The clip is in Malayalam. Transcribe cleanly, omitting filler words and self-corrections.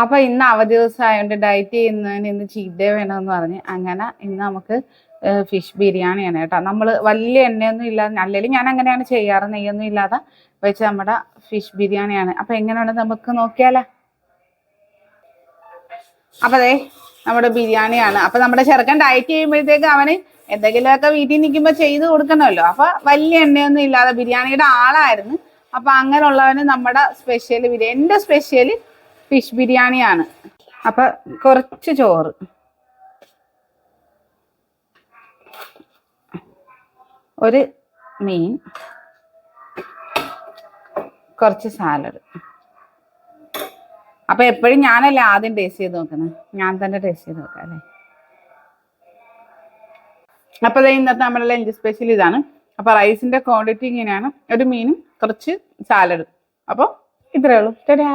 അപ്പോൾ ഇന്ന് അവധി ദിവസമായതുകൊണ്ട് ഡയറ്റ് ചെയ്യുന്നതിന് ഇന്ന് ചീറ്റ് ഡേ വേണമെന്ന് പറഞ്ഞ് അങ്ങനെ ഇന്ന് നമുക്ക് ഫിഷ് ബിരിയാണിയാണ് കേട്ടോ. നമ്മൾ വലിയ എണ്ണയൊന്നും ഇല്ലാതെ, അല്ലെങ്കിൽ ഞാൻ അങ്ങനെയാണ് ചെയ്യാറ്, നെയ്യൊന്നും ഇല്ലാതെ വെച്ച് നമ്മുടെ ഫിഷ് ബിരിയാണിയാണ്. അപ്പോൾ എങ്ങനെയുണ്ട് നമുക്ക് നോക്കിയാലോ. അപ്പോൾ അതെ നമ്മുടെ ബിരിയാണിയാണ്. അപ്പോൾ നമ്മുടെ ചെറുക്കൻ ഡയറ്റ് ചെയ്യുമ്പോഴത്തേക്ക് അവന് എന്തെങ്കിലുമൊക്കെ വീട്ടിൽ നിൽക്കുമ്പോൾ ചെയ്ത് കൊടുക്കണമല്ലോ. അപ്പോൾ വലിയ എണ്ണയൊന്നും ഇല്ലാതെ ബിരിയാണിയുടെ ആളായിരുന്നു. അപ്പോൾ അങ്ങനെയുള്ളവന് നമ്മുടെ സ്പെഷ്യൽ ബിരിയാണി, എൻ്റെ സ്പെഷ്യൽ ഫിഷ് ബിരിയാണിയാണ്. അപ്പോൾ കുറച്ച് ചോറ്, ഒരു മീൻ, കുറച്ച് സാലഡ്. അപ്പോൾ എപ്പോഴും ഞാനല്ലേ ആദ്യം ടേസ്റ്റ് ചെയ്ത് നോക്കുന്നത്, ഞാൻ തന്നെ ടേസ്റ്റ് ചെയ്ത് നോക്കാം അല്ലേ. അപ്പോൾ ഇന്നത്തെ നമ്മുടെ ലഞ്ച് സ്പെഷ്യൽ ഇതാണ്. അപ്പോൾ റൈസിൻ്റെ ക്വാണ്ടിറ്റി ഇങ്ങനെയാണ്, ഒരു മീനും കുറച്ച് സാലഡും. അപ്പോൾ ഇത്രയേ ഉള്ളൂ. ടാ.